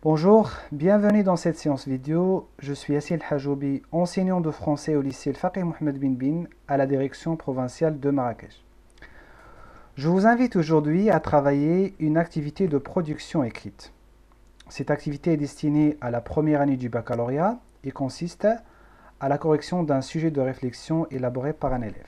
Bonjour, bienvenue dans cette séance vidéo. Je suis Yassil Hajoubi, enseignant de français au lycée Faqih Mohamed bin Bin à la direction provinciale de Marrakech. Je vous invite aujourd'hui à travailler une activité de production écrite. Cette activité est destinée à la première année du baccalauréat et consiste à la correction d'un sujet de réflexion élaboré par un élève.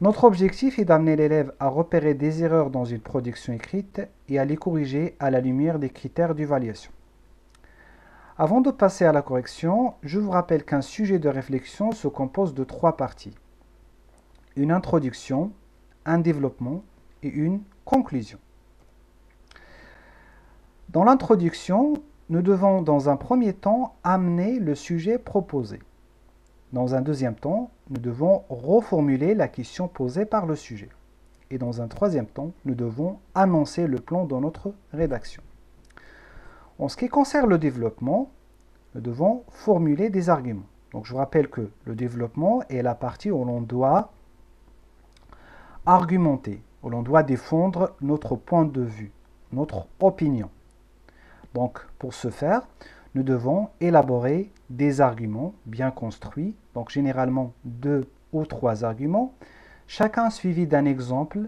Notre objectif est d'amener l'élève à repérer des erreurs dans une production écrite et à les corriger à la lumière des critères d'évaluation. Avant de passer à la correction, je vous rappelle qu'un sujet de réflexion se compose de trois parties. Une introduction, un développement et une conclusion. Dans l'introduction, nous devons dans un premier temps amener le sujet proposé. Dans un deuxième temps, nous devons reformuler la question posée par le sujet. Et dans un troisième temps, nous devons annoncer le plan de notre rédaction. En ce qui concerne le développement, nous devons formuler des arguments. Donc je vous rappelle que le développement est la partie où l'on doit argumenter, où l'on doit défendre notre point de vue, notre opinion. Donc pour ce faire, nous devons élaborer des arguments bien construits, donc généralement 2 ou 3 arguments, chacun suivi d'un exemple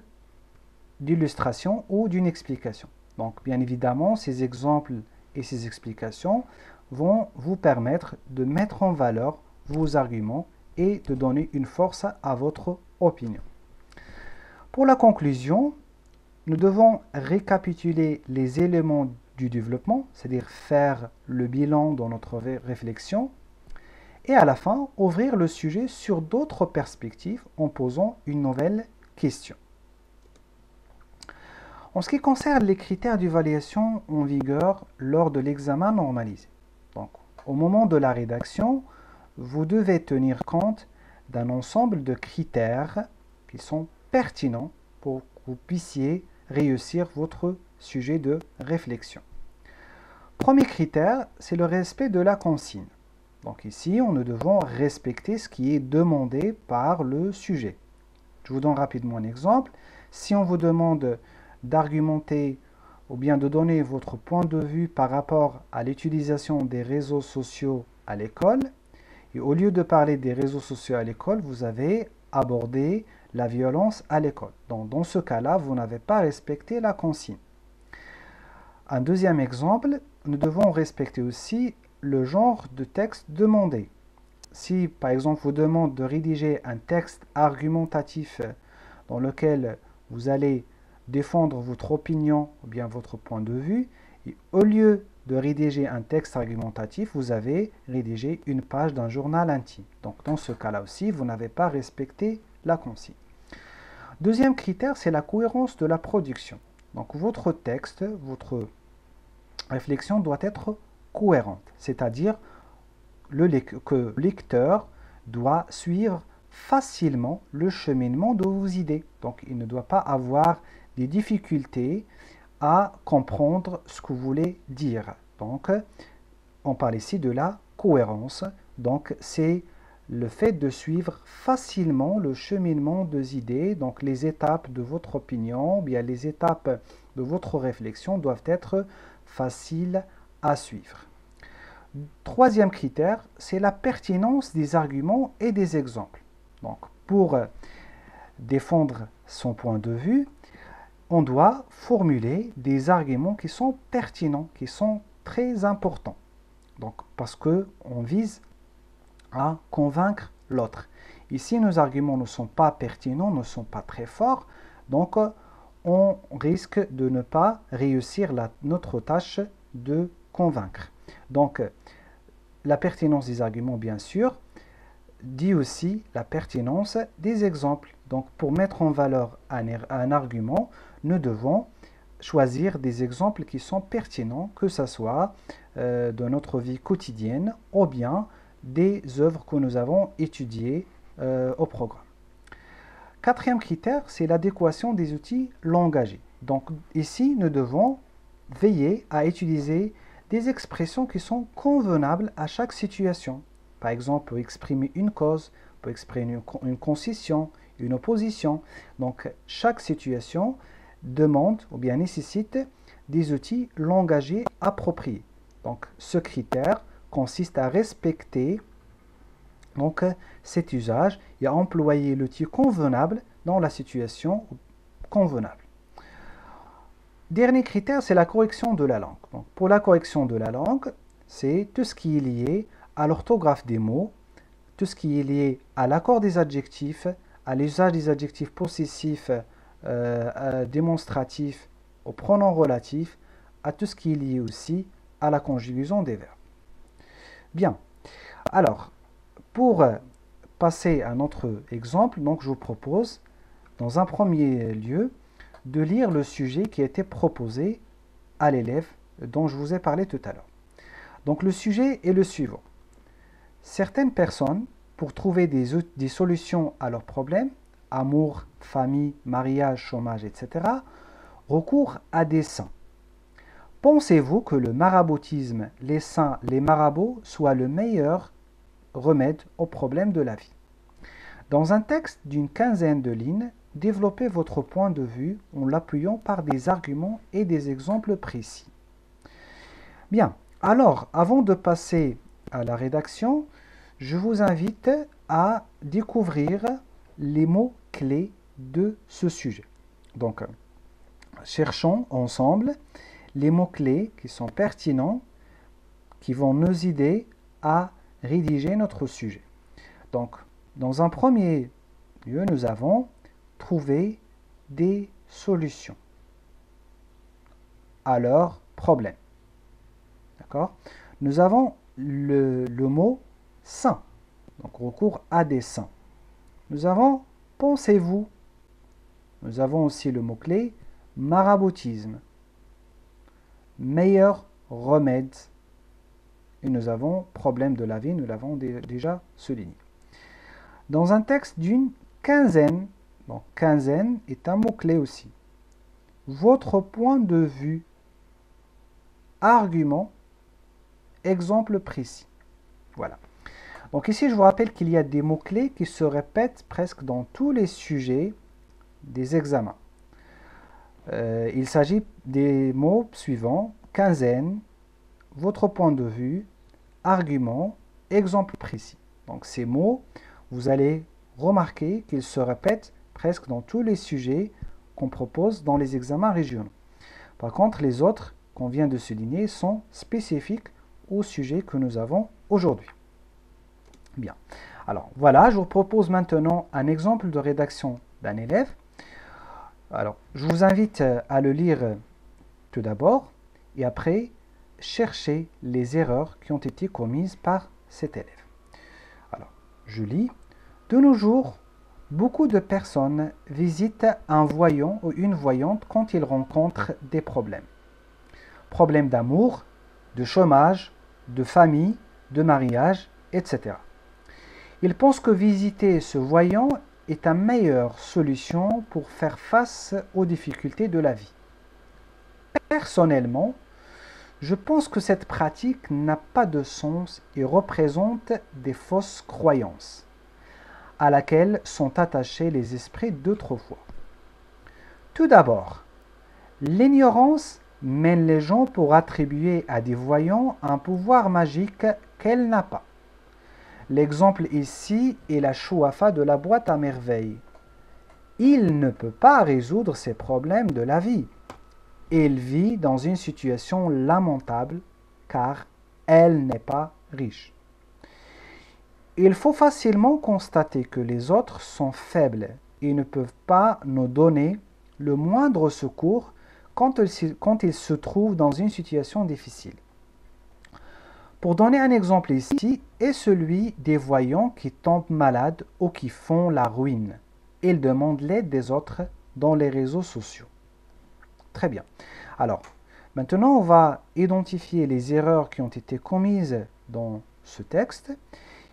d'illustration ou d'une explication. Donc bien évidemment, ces exemples et ces explications vont vous permettre de mettre en valeur vos arguments et de donner une force à votre opinion. Pour la conclusion, nous devons récapituler les éléments du développement, c'est-à-dire faire le bilan dans notre réflexion, et à la fin, ouvrir le sujet sur d'autres perspectives en posant une nouvelle question. En ce qui concerne les critères d'évaluation en vigueur lors de l'examen normalisé, donc, au moment de la rédaction, vous devez tenir compte d'un ensemble de critères qui sont pertinents pour que vous puissiez réussir votre sujet de réflexion. Premier critère, c'est le respect de la consigne. Donc ici, nous devons respecter ce qui est demandé par le sujet. Je vous donne rapidement un exemple. Si on vous demande d'argumenter ou bien de donner votre point de vue par rapport à l'utilisation des réseaux sociaux à l'école, et au lieu de parler des réseaux sociaux à l'école, vous avez abordé la violence à l'école. Donc dans ce cas-là, vous n'avez pas respecté la consigne. Un deuxième exemple, nous devons respecter aussi le genre de texte demandé. Si par exemple vous demande de rédiger un texte argumentatif dans lequel vous allez défendre votre opinion ou bien votre point de vue, et au lieu de rédiger un texte argumentatif, vous avez rédigé une page d'un journal intime. Donc dans ce cas-là aussi, vous n'avez pas respecté la consigne. Deuxième critère, c'est la cohérence de la production. Donc votre texte, votre réflexion doit être cohérente, c'est-à-dire que le lecteur doit suivre facilement le cheminement de vos idées. Donc il ne doit pas avoir des difficultés à comprendre ce que vous voulez dire. Donc on parle ici de la cohérence. Donc c'est le fait de suivre facilement le cheminement des idées. Donc les étapes de votre opinion, bien les étapes de votre réflexion doivent être faciles à suivre. Troisième critère, c'est la pertinence des arguments et des exemples. Donc, pour défendre son point de vue, on doit formuler des arguments qui sont pertinents, qui sont très importants. Donc, parce qu'on vise à convaincre l'autre. Ici, nos arguments ne sont pas pertinents, ne sont pas très forts, donc on risque de ne pas réussir notre tâche de convaincre. Donc, la pertinence des arguments, bien sûr, dit aussi la pertinence des exemples. Donc, pour mettre en valeur un argument, nous devons choisir des exemples qui sont pertinents, que ce soit de notre vie quotidienne ou bien des œuvres que nous avons étudiées au programme. Quatrième critère, c'est l'adéquation des outils langagiers. Donc ici, nous devons veiller à utiliser des expressions qui sont convenables à chaque situation. Par exemple, pour exprimer une cause, pour exprimer une concession, une opposition. Donc chaque situation demande ou bien nécessite des outils langagiers appropriés. Donc, ce critère consiste à respecter donc, cet usage et à employer l'outil convenable dans la situation convenable. Dernier critère, c'est la correction de la langue. Donc, pour la correction de la langue, c'est tout ce qui est lié à l'orthographe des mots, tout ce qui est lié à l'accord des adjectifs, à l'usage des adjectifs possessifs, démonstratifs, au pronom relatif, à tout ce qui est lié aussi à la conjugaison des verbes. Bien. Alors, pour passer à notre exemple, donc je vous propose, dans un premier lieu, de lire le sujet qui a été proposé à l'élève dont je vous ai parlé tout à l'heure. Donc le sujet est le suivant. Certaines personnes, pour trouver des solutions à leurs problèmes, amour, famille, mariage, chômage, etc., recourent à des saints. Pensez-vous que le maraboutisme, les saints, les marabouts, soit le meilleur remède aux problèmes de la vie? Dans un texte d'une quinzaine de lignes, développez votre point de vue en l'appuyant par des arguments et des exemples précis. Bien, alors, avant de passer à la rédaction, je vous invite à découvrir les mots-clés de ce sujet. Donc, cherchons ensemble les mots-clés qui sont pertinents, qui vont nous aider à rédiger notre sujet. Donc, dans un premier lieu, nous avons trouvé des solutions à leurs problèmes. D'accord? Nous avons le mot saint, donc recours à des saints. Nous avons pensez-vous. Nous avons aussi le mot-clé maraboutisme, meilleur remède. Et nous avons problème de la vie, nous l'avons déjà souligné. Dans un texte d'une quinzaine, donc quinzaine est un mot-clé aussi. Votre point de vue, argument, exemple précis. Voilà. Donc ici, je vous rappelle qu'il y a des mots-clés qui se répètent presque dans tous les sujets des examens. Il s'agit des mots suivants, quinzaine, votre point de vue, argument, exemple précis. Donc ces mots, vous allez remarquer qu'ils se répètent presque dans tous les sujets qu'on propose dans les examens régionaux. Par contre, les autres qu'on vient de souligner sont spécifiques au sujet que nous avons aujourd'hui. Bien. Alors voilà, je vous propose maintenant un exemple de rédaction d'un élève. Alors, je vous invite à le lire tout d'abord et après chercher les erreurs qui ont été commises par cet élève. Alors, je lis. De nos jours, beaucoup de personnes visitent un voyant ou une voyante quand ils rencontrent des problèmes. Problèmes d'amour, de chômage, de famille, de mariage, etc. Ils pensent que visiter ce voyant est une meilleure solution pour faire face aux difficultés de la vie. Personnellement, je pense que cette pratique n'a pas de sens et représente des fausses croyances à laquelle sont attachés les esprits d'autrefois. Tout d'abord, l'ignorance mène les gens pour attribuer à des voyants un pouvoir magique qu'elle n'a pas. L'exemple ici est la chouafa de la boîte à merveilles. Il ne peut pas résoudre ses problèmes de la vie. Il vit dans une situation lamentable car elle n'est pas riche. Il faut facilement constater que les autres sont faibles et ne peuvent pas nous donner le moindre secours quand ils se trouvent dans une situation difficile. Pour donner un exemple ici, est celui des voyants qui tombent malades ou qui font la ruine. Ils demandent l'aide des autres dans les réseaux sociaux. Très bien. Alors, maintenant, on va identifier les erreurs qui ont été commises dans ce texte.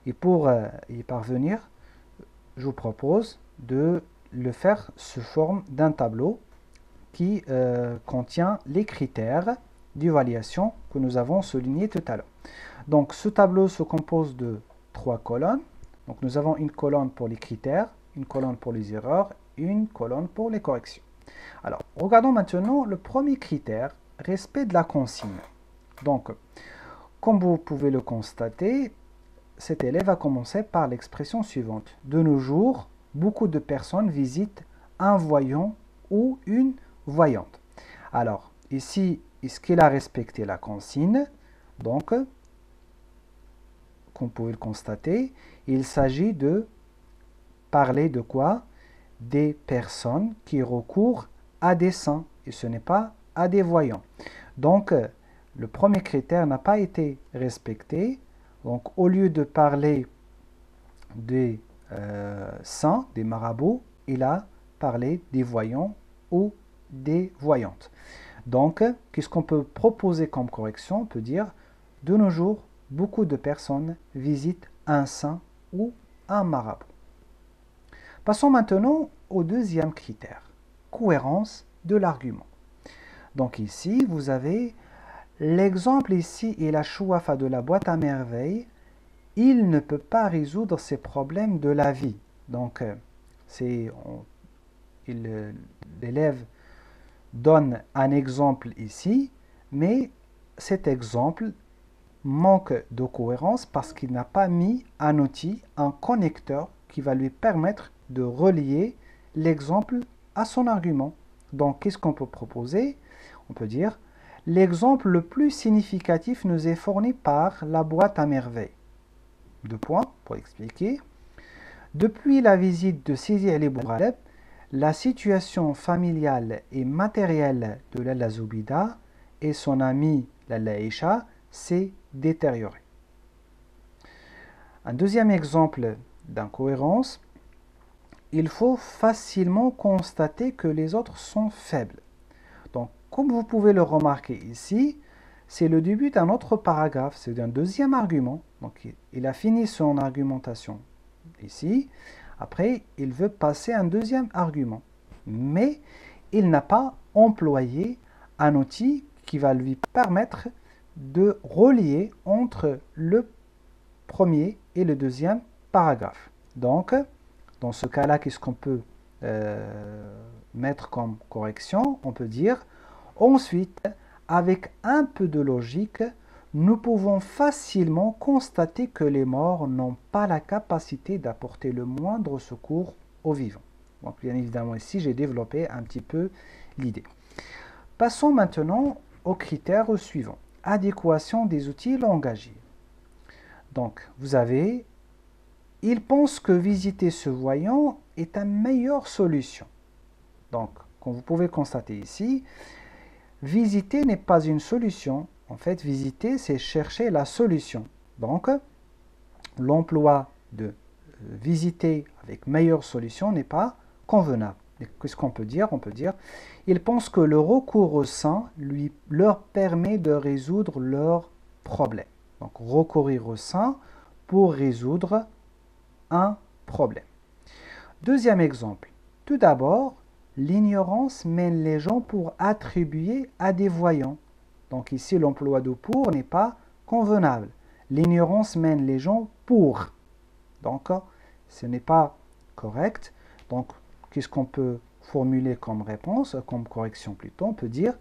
Et pour y parvenir, je vous propose de le faire sous forme d'un tableau qui contient les critères d'évaluation que nous avons soulignés tout à l'heure. Donc, ce tableau se compose de 3 colonnes. Donc, nous avons une colonne pour les critères, une colonne pour les erreurs et une colonne pour les corrections. Alors, regardons maintenant le premier critère, respect de la consigne. Donc, comme vous pouvez le constater, cet élève a commencé par l'expression suivante. De nos jours, beaucoup de personnes visitent un voyant ou une voyante. Alors, ici, est-ce qu'il a respecté la consigne? Donc, comme vous pouvez le constater, il s'agit de parler de quoi? Des personnes qui recourent à des saints, et ce n'est pas à des voyants. Donc, le premier critère n'a pas été respecté. Donc, au lieu de parler des saints, des marabouts, il a parlé des voyants ou des voyantes. Donc, qu'est-ce qu'on peut proposer comme correction? On peut dire, de nos jours, beaucoup de personnes visitent un saint ou un marabout. Passons maintenant au deuxième critère, cohérence de l'argument. Donc ici, vous avez l'exemple ici est la chouafa de la boîte à merveilles. Il ne peut pas résoudre ses problèmes de la vie. Donc, l'élève donne un exemple ici, mais cet exemple manque de cohérence parce qu'il n'a pas mis un outil, un connecteur qui va lui permettre de relier l'exemple à son argument. Donc, qu'est-ce qu'on peut proposer? On peut dire, l'exemple le plus significatif nous est fourni par la boîte à merveilles. Deux points pour expliquer. Depuis la visite de Sidi Ali Bouhaleb, la situation familiale et matérielle de Lalla Zoubida et son amie Lalla Isha s'est détériorée. Un deuxième exemple d'incohérence, il faut facilement constater que les autres sont faibles. Donc, comme vous pouvez le remarquer ici, c'est le début d'un autre paragraphe, c'est un deuxième argument. Donc, il a fini son argumentation ici. Après, il veut passer un deuxième argument. Mais il n'a pas employé un outil qui va lui permettre de relier entre le premier et le deuxième paragraphe. Donc, dans ce cas-là, qu'est-ce qu'on peut mettre comme correction? On peut dire, ensuite, avec un peu de logique, nous pouvons facilement constater que les morts n'ont pas la capacité d'apporter le moindre secours aux vivants. Donc, bien évidemment, ici, j'ai développé un petit peu l'idée. Passons maintenant aux critères suivants. Adéquation des outils langagiers. Donc, vous avez, il pense que visiter ce voyant est une meilleure solution. Donc, comme vous pouvez constater ici, visiter n'est pas une solution. En fait, visiter, c'est chercher la solution. Donc, l'emploi de visiter avec meilleure solution n'est pas convenable. Qu'est-ce qu'on peut dire? On peut dire, il pense que le recours au saint leur permet de résoudre leurs problèmes. Donc, recourir au saint pour résoudre un problème. Deuxième exemple. Tout d'abord, l'ignorance mène les gens pour attribuer à des voyants. Donc ici, l'emploi de pour n'est pas convenable. L'ignorance mène les gens pour. Donc, ce n'est pas correct. Donc, qu'est-ce qu'on peut formuler comme réponse, comme correction plutôt? On peut dire,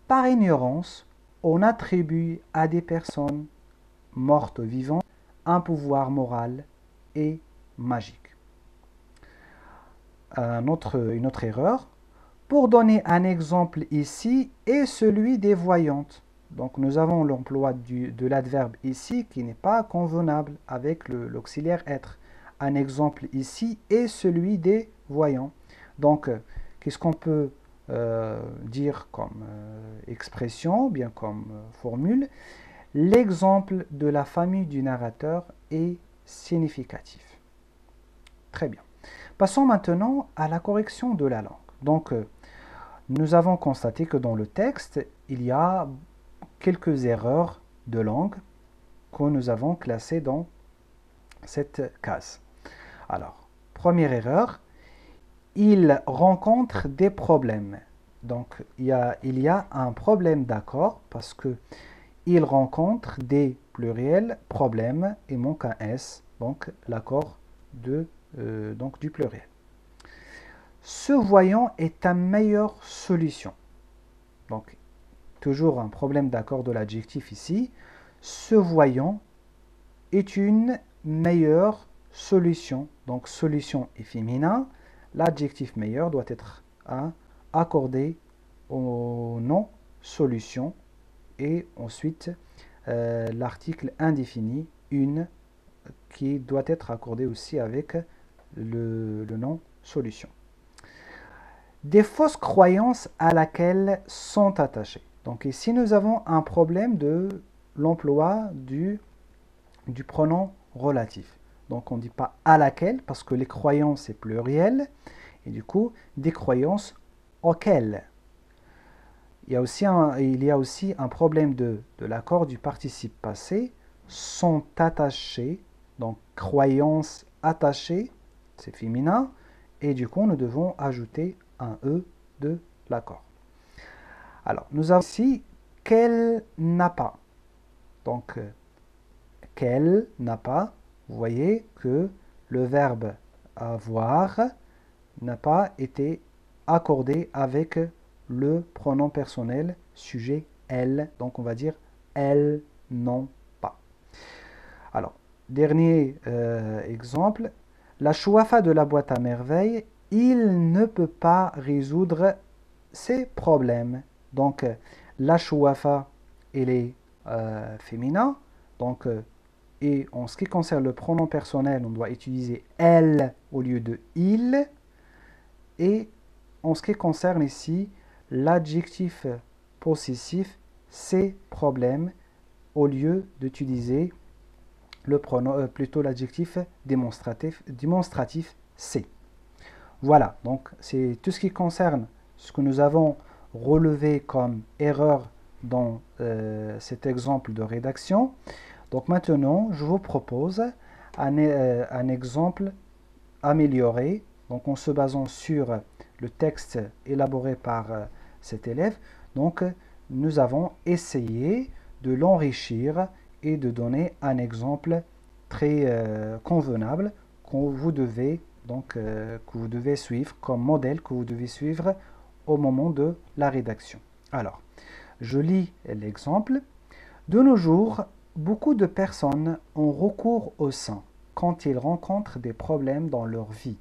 par ignorance, on attribue à des personnes mortes ou vivantes un pouvoir moral et magique. Une autre erreur. Pour donner un exemple ici, est celui des voyantes. Donc nous avons l'emploi de l'adverbe ici qui n'est pas convenable avec l'auxiliaire être. Un exemple ici est celui des voyants. Donc qu'est-ce qu'on peut dire comme expression, bien comme formule? L'exemple de la famille du narrateur est significatif. Très bien. Passons maintenant à la correction de la langue. Donc, nous avons constaté que dans le texte, il y a quelques erreurs de langue que nous avons classées dans cette case. Alors, première erreur, il rencontre des problèmes. Donc, il y a un problème d'accord parce que il rencontre des pluriels problèmes et manque un S, donc l'accord du pluriel. Ce voyant est ta meilleure solution. Donc, toujours un problème d'accord de l'adjectif ici. Se voyant est une meilleure solution. Donc solution est féminin. L'adjectif meilleur doit être accordé au nom solution. Et ensuite, l'article indéfini, une, qui doit être accordé aussi avec le nom solution. Des fausses croyances à laquelle sont attachées. Donc ici, nous avons un problème de l'emploi du pronom relatif. Donc on ne dit pas à laquelle, parce que les croyances, c'est pluriel. Et du coup, des croyances auxquelles. Il y a aussi un problème de l'accord du participe passé. Sont attachés. Donc croyances attachées, c'est féminin. Et du coup, nous devons ajouter un E de l'accord. Alors, nous avons ici qu'elle n'a pas. Donc, qu'elle n'a pas. Vous voyez que le verbe avoir n'a pas été accordé avec le pronom personnel sujet elle. Donc, on va dire elles n'ont pas. Alors, dernier exemple. La chouafa de la boîte à merveilles, il ne peut pas résoudre ses problèmes. Donc, la chouafa, elle est féminin. Donc, et en ce qui concerne le pronom personnel, on doit utiliser elle au lieu de il. Et en ce qui concerne ici l'adjectif possessif, ses problèmes, au lieu d'utiliser le pronom, plutôt l'adjectif démonstratif c'est. Voilà, donc c'est tout ce qui concerne ce que nous avons relevé comme erreur dans cet exemple de rédaction. Donc maintenant, je vous propose un exemple amélioré, donc en se basant sur le texte élaboré par cet élève. Donc nous avons essayé de l'enrichir et de donner un exemple très convenable que vous devez suivre comme modèle que vous devez suivre au moment de la rédaction. Alors, je lis l'exemple. De nos jours, beaucoup de personnes ont recours au sein quand ils rencontrent des problèmes dans leur vie.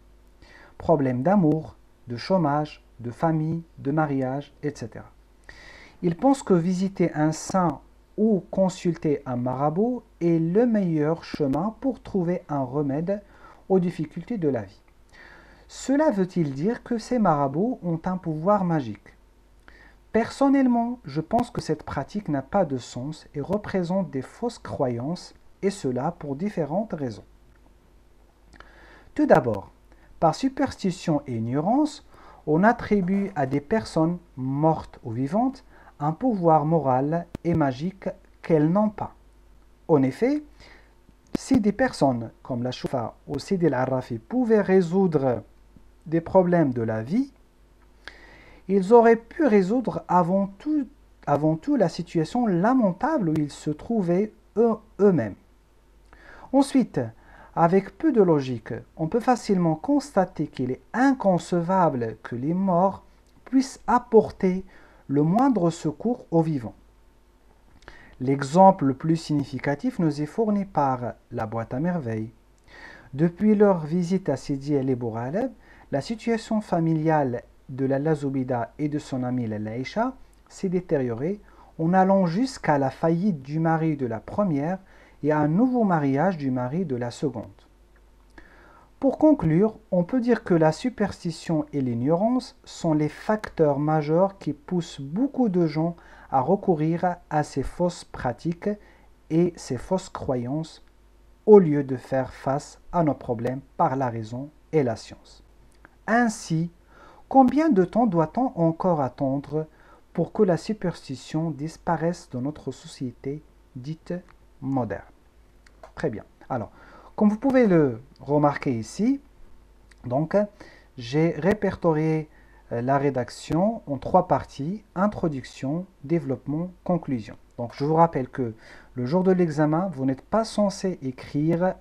Problèmes d'amour, de chômage, de famille, de mariage, etc. Ils pensent que visiter un saint ou consulter un marabout est le meilleur chemin pour trouver un remède aux difficultés de la vie. Cela veut-il dire que ces marabouts ont un pouvoir magique? Personnellement, je pense que cette pratique n'a pas de sens et représente des fausses croyances, et cela pour différentes raisons. Tout d'abord, par superstition et ignorance, on attribue à des personnes mortes ou vivantes un pouvoir moral et magique qu'elles n'ont pas. En effet, si des personnes comme la Choufa ou Sidi al-Arrafi pouvaient résoudre des problèmes de la vie, ils auraient pu résoudre avant tout la situation lamentable où ils se trouvaient eux-mêmes. Ensuite, avec peu de logique, on peut facilement constater qu'il est inconcevable que les morts puissent apporter le moindre secours aux vivants. L'exemple le plus significatif nous est fourni par la boîte à merveilles. Depuis leur visite à Sidi El Bouraleb, la situation familiale de la Lazoubida et de son amie la Laïcha s'est détériorée en allant jusqu'à la faillite du mari de la première et à un nouveau mariage du mari de la seconde. Pour conclure, on peut dire que la superstition et l'ignorance sont les facteurs majeurs qui poussent beaucoup de gens à recourir à ces fausses pratiques et ces fausses croyances au lieu de faire face à nos problèmes par la raison et la science. Ainsi, combien de temps doit-on encore attendre pour que la superstition disparaisse de notre société dite moderne? Très bien. Alors, comme vous pouvez le remarquer ici, donc, j'ai répertorié la rédaction en 3 parties, introduction, développement, conclusion. Donc, je vous rappelle que le jour de l'examen, vous n'êtes pas censé écrire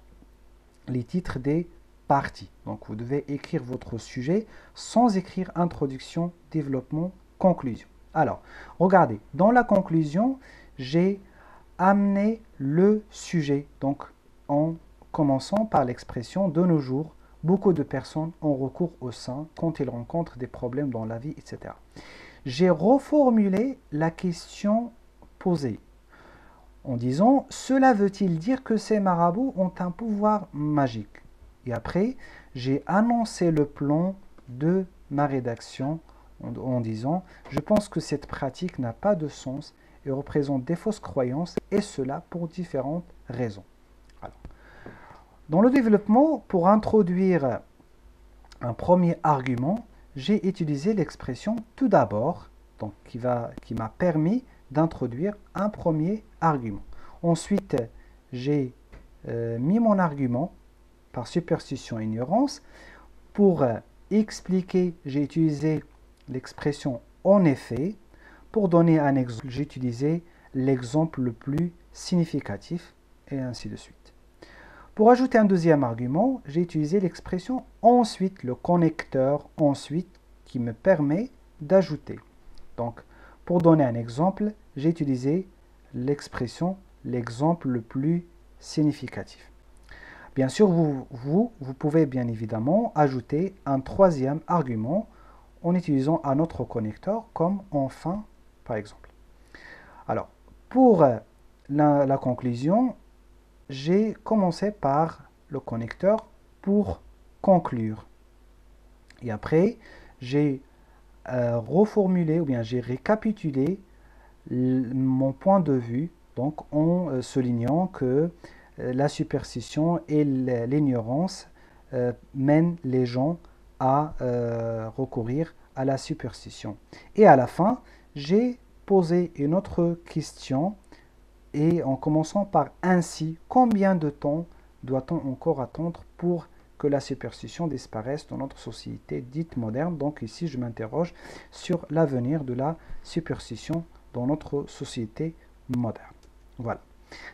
les titres des parties. Donc, vous devez écrire votre sujet sans écrire introduction, développement, conclusion. Alors, regardez, dans la conclusion, j'ai amené le sujet. Donc, en commençant par l'expression de nos jours, beaucoup de personnes ont recours au sein quand ils rencontrent des problèmes dans la vie, etc. J'ai reformulé la question posée en disant « Cela veut-il dire que ces marabouts ont un pouvoir magique ?» Et après, j'ai annoncé le plan de ma rédaction en disant « Je pense que cette pratique n'a pas de sens et représente des fausses croyances, et cela pour différentes raisons. » Alors, dans le développement, pour introduire un premier argument, j'ai utilisé l'expression « tout d'abord », donc qui m'a permis d'introduire un premier argument. Ensuite, j'ai mis mon argument par superstition et ignorance. Pour expliquer, j'ai utilisé l'expression « en effet ». Pour donner un exemple, j'ai utilisé l'exemple le plus significatif, et ainsi de suite. Pour ajouter un deuxième argument, j'ai utilisé l'expression « ensuite », le connecteur « ensuite » qui me permet d'ajouter. Donc, pour donner un exemple, j'ai utilisé l'expression « l'exemple le plus significatif ». Bien sûr, vous pouvez bien évidemment ajouter un troisième argument en utilisant un autre connecteur comme « enfin » par exemple. Alors, pour la conclusion, j'ai commencé par le connecteur pour conclure. Et après, j'ai reformulé ou bien j'ai récapitulé mon point de vue, donc en soulignant que la superstition et l'ignorance mènent les gens à recourir à la superstition. Et à la fin, j'ai posé une autre question et en commençant par ainsi, combien de temps doit-on encore attendre pour que la superstition disparaisse dans notre société dite moderne? Donc ici, je m'interroge sur l'avenir de la superstition dans notre société moderne. Voilà.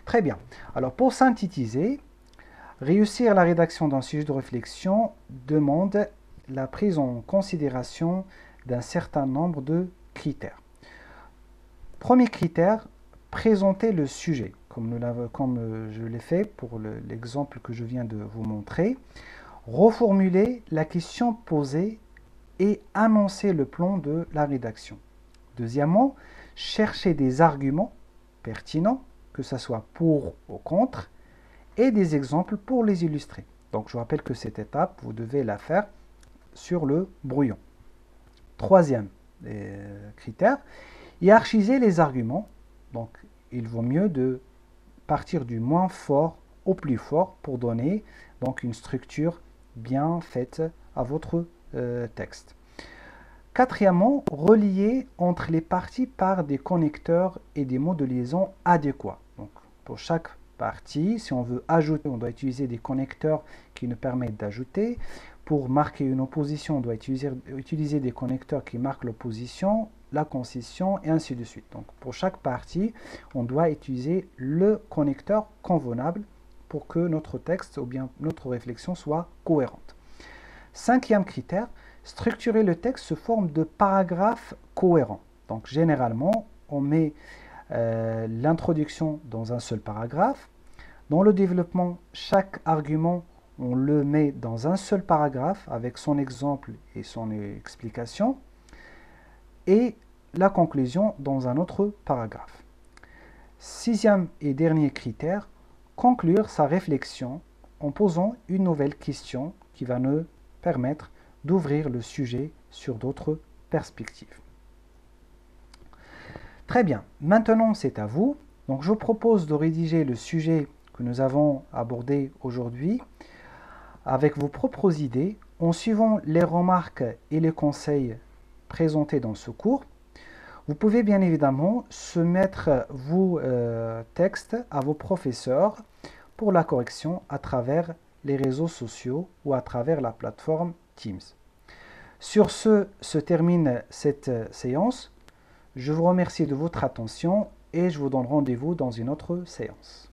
Très bien. Alors pour synthétiser, réussir la rédaction d'un sujet de réflexion demande la prise en considération d'un certain nombre de critères. Premier critère, présenter le sujet, comme je l'ai fait pour l'exemple que je viens de vous montrer. Reformuler la question posée et annoncer le plan de la rédaction. Deuxièmement, chercher des arguments pertinents, que ce soit pour ou contre, et des exemples pour les illustrer. Donc je rappelle que cette étape, vous devez la faire sur le brouillon. Troisième critère, hiérarchiser les arguments. Donc il vaut mieux de partir du moins fort au plus fort pour donner donc une structure bien faite à votre texte. Quatrièmement, relier entre les parties par des connecteurs et des mots de liaison adéquats. Donc, pour chaque partie, si on veut ajouter, on doit utiliser des connecteurs qui nous permettent d'ajouter. Pour marquer une opposition, on doit utiliser des connecteurs qui marquent l'opposition, la concision et ainsi de suite. Donc, pour chaque partie, on doit utiliser le connecteur convenable pour que notre texte ou bien notre réflexion soit cohérente. Cinquième critère, structurer le texte sous forme de paragraphes cohérents. Donc généralement, on met l'introduction dans un seul paragraphe. Dans le développement, chaque argument, on le met dans un seul paragraphe avec son exemple et son explication. Et la conclusion dans un autre paragraphe. Sixième et dernier critère, conclure sa réflexion en posant une nouvelle question qui va nous permettre d'ouvrir le sujet sur d'autres perspectives. Très bien, maintenant c'est à vous. Donc je vous propose de rédiger le sujet que nous avons abordé aujourd'hui avec vos propres idées en suivant les remarques et les conseils présentés dans ce cours. Vous pouvez bien évidemment soumettre vos textes à vos professeurs pour la correction à travers les réseaux sociaux ou à travers la plateforme Teams. Sur ce se termine cette séance. Je vous remercie de votre attention et je vous donne rendez-vous dans une autre séance.